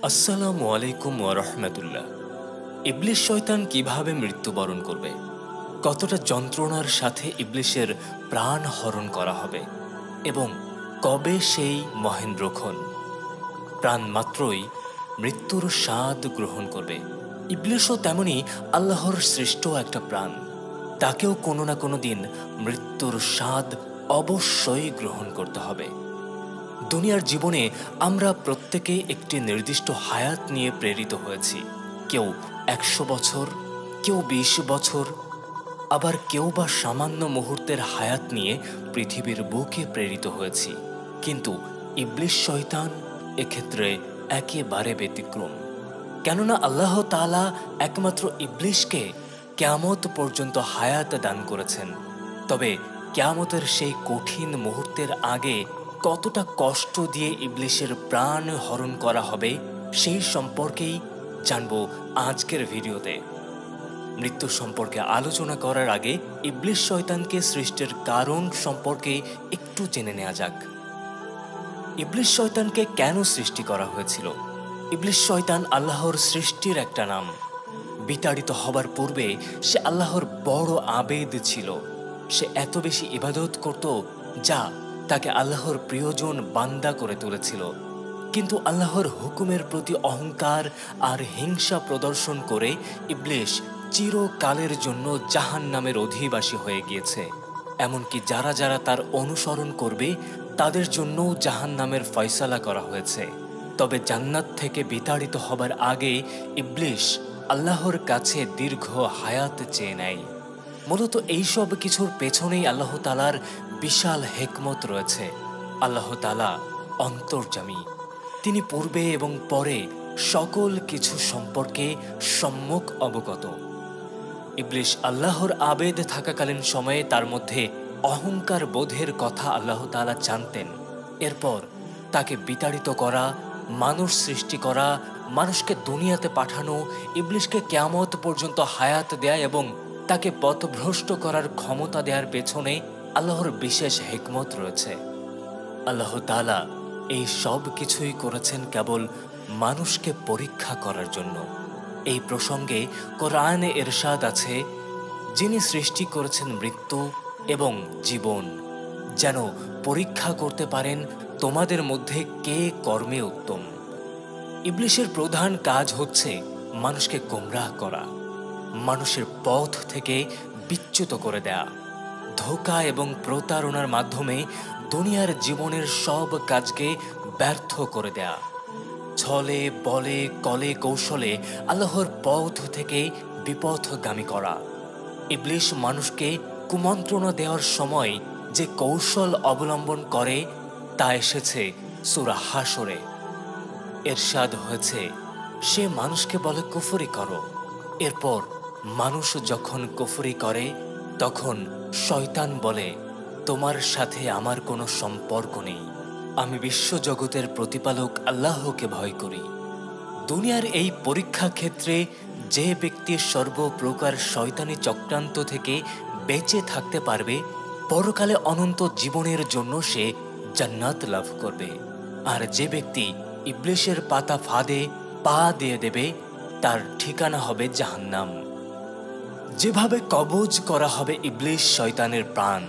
আসসালামু আলাইকুম ওয়া রাহমাতুল্লাহ। ইবলিস শয়তান কিভাবে মৃত্যুবরণ করবে, কতটা যন্ত্রণার সাথে ইবলিসের প্রাণ হরণ করা হবে এবং কবে সেই মহেন্দ্রক্ষণ প্রাণ মাত্রই মৃত্যুর স্বাদ গ্রহণ করবে। ইবলিসও তেমনি আল্লাহর সৃষ্ট একটা প্রাণ, তাকেও কোনো না কোনো দিন মৃত্যুর স্বাদ অবশ্যই গ্রহণ করতে হবে। দুনিয়ার জীবনে আমরা প্রত্যেকেই একটি নির্দিষ্ট হায়াত নিয়ে প্রেরিত হয়েছি। কেউ ১০০ বছর, কেউ ২০ বছর, আবার কেউ বা সামান্য মুহূর্তের হায়াত নিয়ে পৃথিবীর বুকে প্রেরিত হয়েছি। কিন্তু ইবলিস শয়তান এক্ষেত্রে একেবারে ব্যতিক্রম। কেননা আল্লাহ তাআলা একমাত্র ইবলিসকে কিয়ামত পর্যন্ত হায়াত দান করেছেন। তবে কিয়ামতের সেই কঠিন মুহূর্তের আগে কতটা কষ্ট দিয়ে ইবলিসের প্রাণ হরণ করা হবে সেই সম্পর্কেই জানব আজকের ভিডিওতে। মৃত্যু সম্পর্কে আলোচনা করার আগে ইবলিস শয়তানকে সৃষ্টির কারণ সম্পর্কে একটু জেনে নেওয়া যাক। ইবলিস শয়তানকে কেন সৃষ্টি করা হয়েছিল? ইবলিস শয়তান আল্লাহর সৃষ্টির একটা নাম। বিতাড়িত হবার পূর্বে সে আল্লাহর বড় আবেদ ছিল। সে এত বেশি ইবাদত করত যা তাকে আল্লাহর প্রিয়জন বান্দা করে তুলেছিল। কিন্তু আল্লাহর হুকুমের প্রতি অহংকার আর হিংসা প্রদর্শন করে ইবলিস চিরকালের জন্য জাহান্নামের অধিবাসী হয়ে গিয়েছে। এমনকি যারা যারা তার অনুসরণ করবে তাদের জন্যও জাহান্নামের ফয়সালা করা হয়েছে। তবে জান্নাত থেকে বিতাড়িত হবার আগে ইবলিস আল্লাহর কাছে দীর্ঘ হায়াত চেয়ে নেয়। মূলত এইসব কিছুর পেছনেই আল্লাহ তাআলার বিশাল হিকমত রয়েছে। আল্লাহ তাআলা অন্তর্যামী, তিনি পূর্বে এবং পরে সকল কিছু সম্পর্কে সম্যক অবগত। ইবলিস আল্লাহর আবেদ থাকাকালীন সময়ে তার মধ্যে অহংকার বোধের কথা আল্লাহ তাআলা জানতেন। এরপর তাকে বিতাড়িত করা, মানুষ সৃষ্টি করা, মানুষকে দুনিয়াতে পাঠানো, ইবলিসকে কিয়ামত পর্যন্ত হায়াত দেয়া এবং তাকে পথভ্রষ্ট করার ক্ষমতা দেওয়ার পেছনে আল্লাহর বিশেষ হিকমত রয়েছে। আল্লাহ তাআলা এই সব কিছুই করেছেন কেবল মানুষকে পরীক্ষা করার জন্য। এই প্রসঙ্গে কোরআনে ইরশাদ আছে, যিনি সৃষ্টি করেছেন মৃত্যু এবং জীবন, যেন পরীক্ষা করতে পারেন তোমাদের মধ্যে কে কর্মে উত্তম। ইবলিসের প্রধান কাজ হচ্ছে মানুষকে গোমরাহ করা, মানুষের পথ থেকে বিচ্যুত করে দেয়া, ধোঁকা এবং প্রতারণার মাধ্যমে দুনিয়ার জীবনের সব কাজকে ব্যর্থ করে দেয়া, ছলে বলে কলে কৌশলে আল্লাহর পথ থেকে বিপথগামী করা। ইবলিস মানুষকে কুমন্ত্রণা দেওয়ার সময় যে কৌশল অবলম্বন করে তা এসেছে সূরা হাশরে। ইরশাদ হয়েছে, সে মানুষকে বলে কুফরি করো। এরপর মানুষ যখন কুফরি করে তখন শয়তান বলে, তোমার সাথে আমার কোনো সম্পর্ক নেই, আমি বিশ্বজগতের প্রতিপালক আল্লাহকে ভয় করি। দুনিয়ার এই পরীক্ষা ক্ষেত্রে যে ব্যক্তি সর্বপ্রকার শয়তানি চক্রান্ত থেকে বেঁচে থাকতে পারবে, পরকালে অনন্ত জীবনের জন্য সে জান্নাত লাভ করবে। আর যে ব্যক্তি ইবলিসের পাতা ফাঁদে পা দিয়ে দেবে তার ঠিকানা হবে জাহান্নাম। যেভাবে কবজ করা হবে ইবলিস শয়তানের প্রাণ,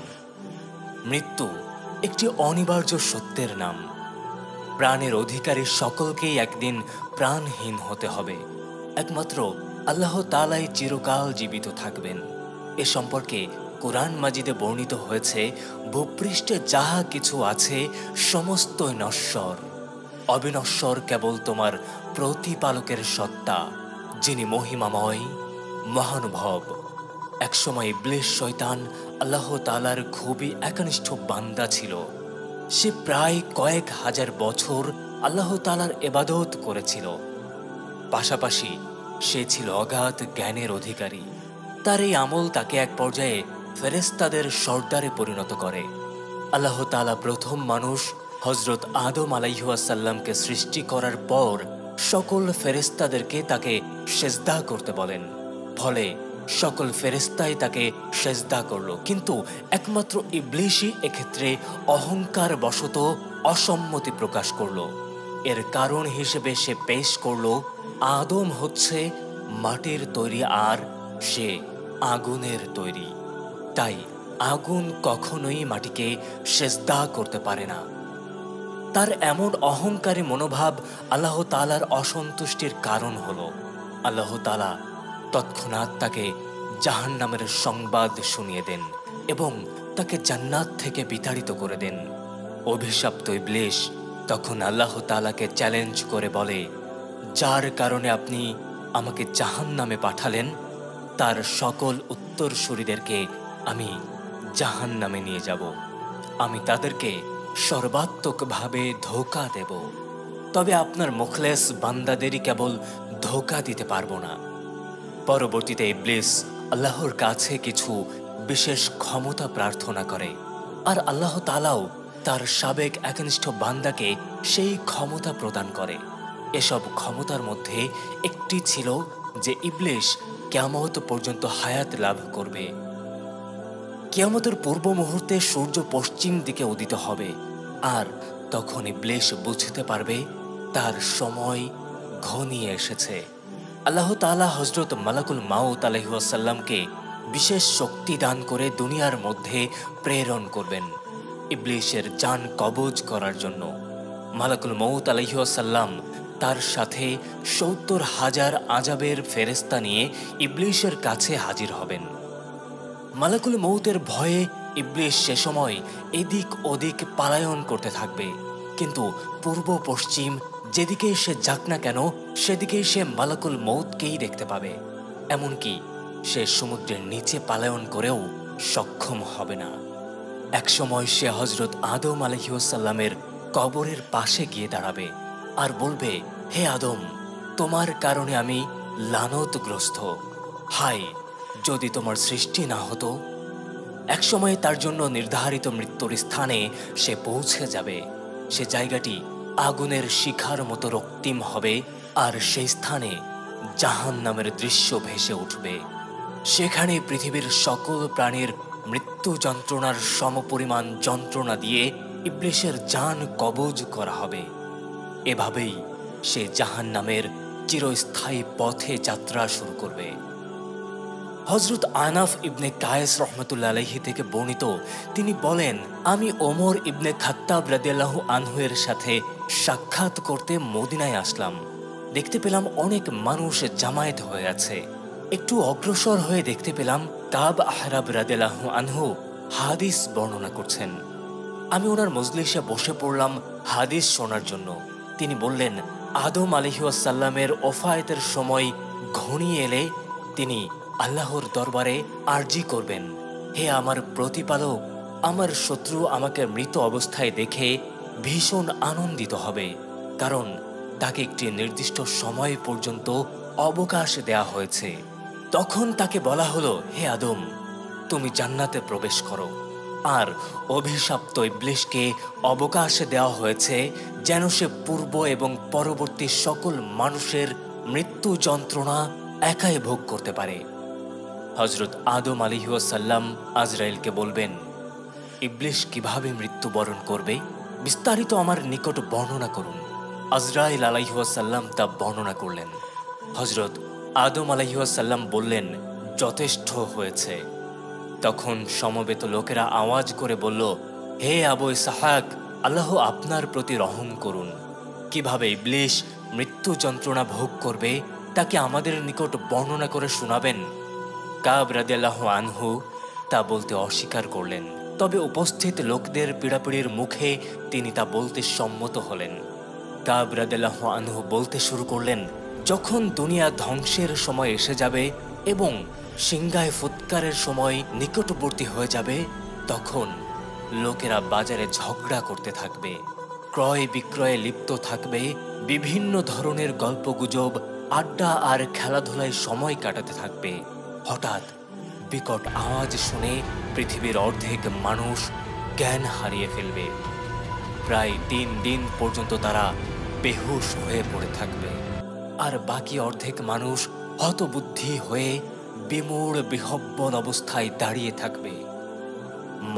মৃত্যু একটি অনিবার্য সত্যের নাম। প্রাণের অধিকারী সকলকেই একদিন প্রাণহীন হতে হবে। একমাত্র আল্লাহ তাআলাই চিরকাল জীবিত থাকবেন। এ সম্পর্কে কোরআন মাজিদে বর্ণিত হয়েছে, ভূপৃষ্ঠে যাহা কিছু আছে সমস্তই নশ্বর, অবিনশ্বর কেবল তোমার প্রতিপালকের সত্তা, যিনি মহিমাময় মহানুভব। একসময় ইবলিস শয়তান আল্লাহ তাআলার খুবই একনিষ্ঠ বান্দা ছিল। সে প্রায় কয়েক হাজার বছর আল্লাহ তাআলার ইবাদত করেছিল। পাশাপাশি সে ছিল অগাধ জ্ঞানের অধিকারী। তার এই আমল তাকে এক পর্যায়ে ফেরেশতাদের সর্দারে পরিণত করে। আল্লাহ তাআলা প্রথম মানুষ হযরত আদম আলাইহিস সালামকে সৃষ্টি করার পর সকল ফেরেশতাদেরকে তাকে সেজদা করতে বলেন। ফলে সকল ফেরেশতাই তাকে সেজদা করল, কিন্তু একমাত্র ইবলিসই এক্ষেত্রে অহংকার বশত অসম্মতি প্রকাশ করল। এর কারণ হিসেবে সে পেশ করল আদম হচ্ছে মাটির তৈরি আর সে আগুনের তৈরি, তাই আগুন কখনোই মাটিকে সেজদা করতে পারে না। তার এমন অহংকারী মনোভাব আল্লাহ তাআলার অসন্তুষ্টির কারণ হলো। আল্লাহ তাআলা তৎক্ষণাৎ তাকে জাহান্নামের সংবাদ শুনিয়ে দেন এবং তাকে জান্নাত থেকে বিতাড়িত করে দেন। অভিশপ্ত ইবলিস তখন আল্লাহ তাআলাকে চ্যালেঞ্জ করে বলে, যার কারণে আপনি আমাকে জাহান্নামে পাঠালেন তার সকল উত্তরসূরিদেরকে আমি জাহান্নামে নিয়ে যাব। আমি তাদেরকে সর্বাত্মকভাবে ধোঁকা দেব, তবে আপনার মুখলেস বান্দাদেরই কেবল ধোঁকা দিতে পারবো না। পরবর্তীতে ইবলিস আল্লাহর কাছে কিছু বিশেষ ক্ষমতা প্রার্থনা করে, আর আল্লাহ তাআলাও তার সাবেক একনিষ্ঠ বান্দাকে সেই ক্ষমতা প্রদান করে। এসব ক্ষমতার মধ্যে একটি ছিল যে ইবলিস কিয়ামত পর্যন্ত হায়াত লাভ করবে। কিয়ামতের পূর্ব মুহূর্তে সূর্য পশ্চিম দিকে উদিত হবে, আর তখন ইবলিস বুঝতে পারবে তার সময় ঘনিয়ে এসেছে। আল্লাহ তাআলা হযরত মালাকুল মাউত আলাইহিস সালামকে বিশেষ শক্তি দান করে দুনিয়ার মধ্যে প্রেরণ করবেন ইবলিসের জান কবজ করার জন্য। মালাকুল মাউত আলাইহিস সালাম তার সাথে ৭০,০০০ আযাবের ফেরেশতা নিয়ে ইবলিসের কাছে হাজির হবেন। মালাকুল মউতের ভয়ে ইবলিস সে সময় এদিক ওদিক পালায়ন করতে থাকবে, কিন্তু পূর্ব পশ্চিম যেদিকেই সে যাক না কেন সেদিকেই সে মালাকুল মউতকেই দেখতে পাবে। এমনকি সে সমুদ্রের নিচে পালায়ন করেও সক্ষম হবে না। একসময় সে হযরত আদম আলাইহিস সালামের কবরের পাশে গিয়ে দাঁড়াবে আর বলবে, হে আদম, তোমার কারণে আমি লানতগ্রস্ত। হায়, যদি তোমার সৃষ্টি না হতো। একসময় তার জন্য নির্ধারিত মৃত্যুর স্থানে সে পৌঁছে যাবে। সে জায়গাটি আগুনের শিখার মতো রক্তিম হবে, আর সেই স্থানে জাহান্নামের দৃশ্য ভেসে উঠবে। সেখানে পৃথিবীর সকল প্রাণীর মৃত্যু যন্ত্রণার সমপরিমাণ যন্ত্রণা দিয়ে ইবলিসের জান কবজ করা হবে। এভাবেই সে জাহান্নামের চিরস্থায়ী পথে যাত্রা শুরু করবে। হযরত আনাফ ইবনে কায়েস রাহমাতুল্লাহ আলাইহি থেকে বর্ণিত, তিনি বলেন, আমি ওমর ইবনে খাত্তাব রাদিয়াল্লাহু আনহু এর সাথে সাক্ষাৎ করতে মদিনায় আসলাম। দেখতে পেলাম অনেক মানুষ জামায়াত হয়ে আছে। একটু অগ্রসর হয়ে দেখতে পেলাম কাব আহরাব রাদিয়াল্লাহু আনহু হাদিস বর্ণনা করছেন। আমি ওনার মজলিসে বসে পড়লাম হাদিস শোনার জন্য। তিনি বললেন, আদম আলাইহিস সালামের ওফায়েতের সময় ঘনিয়ে এলে তিনি আল্লাহর দরবারে আরজি করবেন, হে আমার প্রতিপালক, আমার শত্রু আমাকে মৃত অবস্থায় দেখে ভীষণ আনন্দিত হবে, কারণ তাকে একটি নির্দিষ্ট সময় পর্যন্ত অবকাশ দেয়া হয়েছে। তখন তাকে বলা হলো, হে আদম, তুমি জান্নাতে প্রবেশ করো। আর অভিশপ্ত ইবলিসকে অবকাশ দেওয়া হয়েছে যেন সে পূর্ব এবং পরবর্তী সকল মানুষের মৃত্যু যন্ত্রণা একাই ভোগ করতে পারে। হযরত আদম আলাইহিস সালাম আজরাইলকে বলবেন, ইবলিস কিভাবে মৃত্যুবরণ করবে বিস্তারিত আমার নিকট বর্ণনা করুন। আজরাইল আলাইহিস সালাম তা বর্ণনা করলেন। হযরত আদম আলাইহিস সালাম বললেন, যথেষ্ট হয়েছে। তখন সমবেত লোকেরা আওয়াজ করে বলল, হে আবু ইসহাক, আল্লাহ আপনার প্রতি রহম করুন। কিভাবে ইবলিস মৃত্যু যন্ত্রণা ভোগ করবে তাকে আমাদের নিকট বর্ণনা করে শোনাবেন। কাব রাদিয়াল্লাহু আনহু তা বলতে অস্বীকার করলেন, তবে উপস্থিত লোকদের পীড়াপিড়ির মুখে তিনি তা বলতে সম্মত হলেন। কাব রাদিয়াল্লাহু আনহু বলতে শুরু করলেন, যখন দুনিয়া ধ্বংসের সময় এসে যাবে এবং সিংহায় ফুৎকারের সময় নিকটবর্তী হয়ে যাবে, তখন লোকেরা বাজারে ঝগড়া করতে থাকবে, ক্রয় বিক্রয়ে লিপ্ত থাকবে, বিভিন্ন ধরনের গল্পগুজব, আড্ডা আর খেলাধুলায় সময় কাটাতে থাকবে। হঠাৎ বিকট আওয়াজ শুনে পৃথিবীর অর্ধেক মানুষ জ্ঞান হারিয়ে ফেলবে। প্রায় 3 দিন পর্যন্ত তারা বেহুশ হয়ে পড়ে থাকবে, আর বাকি অর্ধেক মানুষ হতবুদ্ধি হয়ে বিমূঢ় বিহ্বল অবস্থায় দাঁড়িয়ে থাকবে।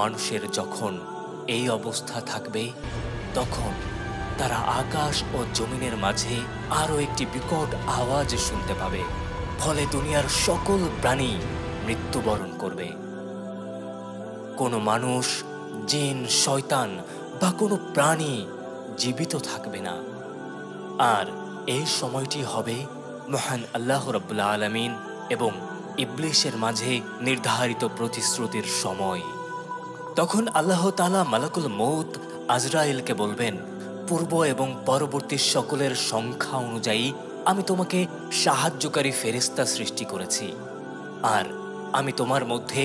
মানুষের যখন এই অবস্থা থাকবে, তখন তারা আকাশ ও জমিনের মাঝে আরো একটি বিকট আওয়াজ শুনতে পাবে, ফলে দুনিয়ার সকল প্রাণী মৃত্যুবরণ করবে। কোনো মানুষ, জিন, শয়তান বা কোনো প্রাণী জীবিত থাকবে না। আর এই সময়টি হবে মহান আল্লাহ রাব্বুল আলামিন এবং ইবলিসের মাঝে নির্ধারিত প্রতিশ্রুতির সময়। তখন আল্লাহ তাআলা মালাকুল মউত আজরাইলকে বলবেন, পূর্ব এবং পরবর্তী সকলের সংখ্যা অনুযায়ী আমি তোমাকে সাহায্যকারী ফেরেশতা সৃষ্টি করেছি, আর আমি তোমার মধ্যে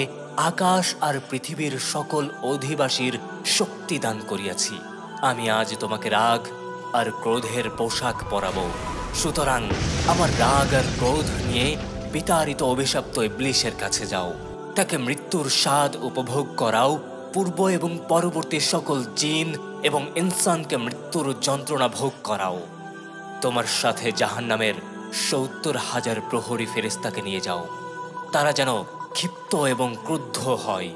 আকাশ আর পৃথিবীর সকল অধিবাসীর শক্তি দান করিয়াছি। আমি আজ তোমাকে রাগ আর ক্রোধের পোশাক পরাবো। সুতরাং আমার রাগ আর ক্রোধ নিয়ে বিতাড়িত অভিশপ্ত ইবলিসের কাছে যাও, তাকে মৃত্যুর স্বাদ উপভোগ করাও। পূর্ব এবং পরবর্তী সকল জিন এবং ইনসানকে মৃত্যুর যন্ত্রণা ভোগ করাও। তোমার সাথে জাহান্নামের ৭০,০০০ প্রহরী ফেরেশতাকে নিয়ে যাও। তারা যেন ক্ষিপ্ত এবং ক্রুদ্ধ হয়,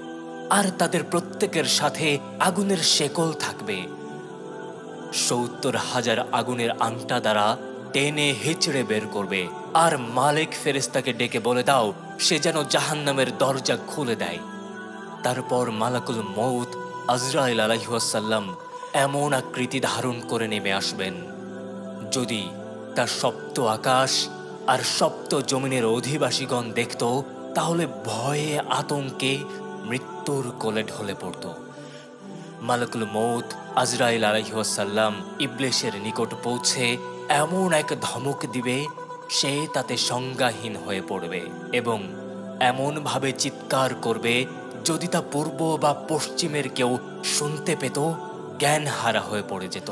আর তাদের প্রত্যেকের সাথে আগুনের শেকল থাকবে। ৭০,০০০ আগুনের আংটা দ্বারা টেনে হিচড়ে বের করবে। আর মালিক ফেরেশতাকে ডেকে বলে দাও সে যেন জাহান্নামের দরজা খুলে দেয়। তারপর মালাকুল মউত আজরাইল আলাইহিস সালাম এমন আকৃতি ধারণ করে নেমে আসবেন, যদি তার সপ্ত আকাশ আর সপ্ত জমিনের অধিবাসীগণ দেখত, তাহলে ভয়ে আতঙ্কে মৃত্যুর কোলে ঢলে পড়ত। মালাকুল মউত আজরাইল আলাইহিস সালাম ইবলিসের নিকট পৌঁছে এমন এক ধমক দিবে, সে তাতে সংজ্ঞাহীন হয়ে পড়বে এবং এমনভাবে চিৎকার করবে, যদি তা পূর্ব বা পশ্চিমের কেউ শুনতে পেত, জ্ঞান হারা হয়ে পড়ে যেত।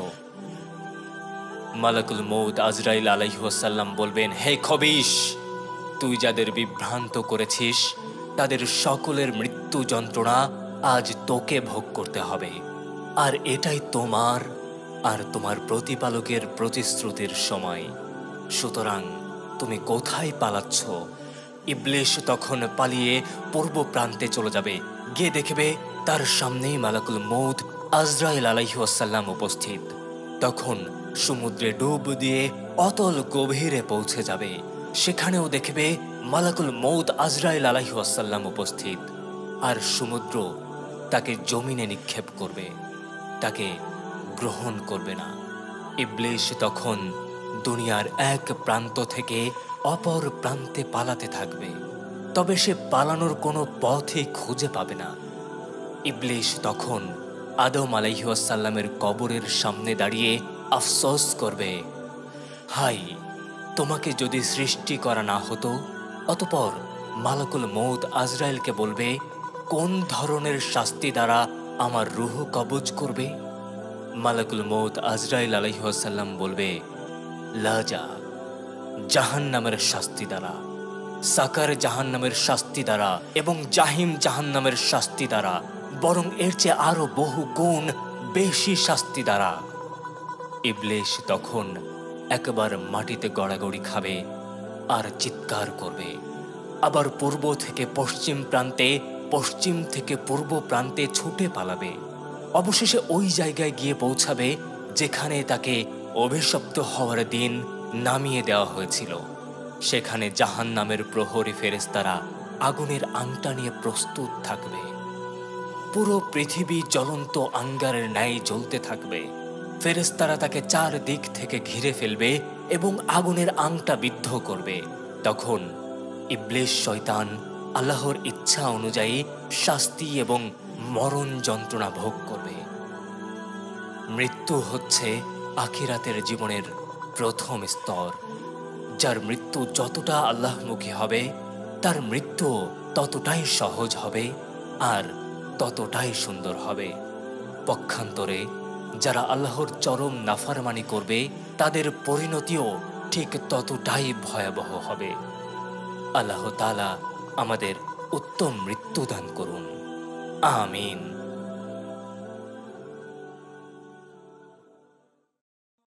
মালাকুল মউত আজরাইল আলাইহিস সালাম বলবেন, হে খবিশ, তুই যাদের বিভ্রান্ত করেছিস তাদের সকলের মৃত্যু যন্ত্রণা আজ তোকে ভোগ করতে হবে। আর এটাই তোমার আর তোমার প্রতিপালকের প্রতিশ্রুতির সময়। সুতরাং তুমি কোথায় পালাচ্ছ? ইবলিস তখন পালিয়ে পূর্ব প্রান্তে চলে যাবে। গিয়ে দেখবে তার সামনেই মালাকুল মউত আজরাইল আলাইহিস সালাম উপস্থিত। তখন সমুদ্রে ডুব দিয়ে অতল গভীরে পৌঁছে যাবে। সেখানেও দেখবে মালাকুল মউত আজরাইল আলাইহিস সালাম উপস্থিত। আর সমুদ্র তাকে জমিনে নিক্ষেপ করবে, তাকে গ্রহণ করবে না। ইবলিস তখন দুনিয়ার এক প্রান্ত থেকে অপর প্রান্তে পালাতে থাকবে, তবে সে পালানোর কোনো পথই খুঁজে পাবে না। ইবলিস তখন আদম আলাইহিস সালামের কবরের সামনে দাঁড়িয়ে আফসোস করবে, হাই, তোমাকে যদি সৃষ্টি করা না হতো। অতঃপর মালাকুল মউত আজরাইলকে বলবে, কোন ধরনের শাস্তি দ্বারা আমার রূহ কবজ করবে? মালাকুল মউত আজরাইল আলাইহিস সালাম বলবে, লাজা, জাহান্নামের শাস্তি দ্বারা, সাকার জাহান্নামের শাস্তি দ্বারা এবং জাহিম জাহান্নামের শাস্তি দ্বারা, বরং এর চেয়ে আরো বহু গুণ বেশি শাস্তি দ্বারা। ইবলিস তখন একবার মাটিতে গড়াগড়ি খাবে আর চিৎকার করবে। আবার পূর্ব থেকে পশ্চিম প্রান্তে, পশ্চিম থেকে পূর্ব প্রান্তে ছুটে পালাবে। অবশেষে ওই জায়গায় গিয়ে পৌঁছাবে যেখানে তাকে অভিশপ্ত হওয়ার দিন নামিয়ে দেওয়া হয়েছিল। সেখানে জাহান্নামের প্রহরী ফেরেশতারা আগুনের আংটা নিয়ে প্রস্তুত থাকবে। পুরো পৃথিবী জ্বলন্ত আঙ্গারের ন্যায় জ্বলতে থাকবে। ফেরেশতারা তাকে চারদিক থেকে ঘিরে ফেলবে এবং আগুনের আংটা বিদ্ধ করবে। তখন ইবলিস শয়তান আল্লাহর ইচ্ছা অনুযায়ী শাস্তি এবং মরণ যন্ত্রণা ভোগ করবে। মৃত্যু হচ্ছে আখিরাতের জীবনের প্রথম স্তর। যার মৃত্যু যতটা আল্লাহমুখী হবে, তার মৃত্যু ততটাই সহজ হবে আর ততটাই সুন্দর হবে। পক্ষান্তরে যারা আল্লাহর চরম নাফরমানি করবে, তাদের পরিণতিও ঠিক ততটাই ভয়াবহ হবে। আল্লাহ তাআলা আমাদের উত্তম মৃত্যু দান করুন। আমিন।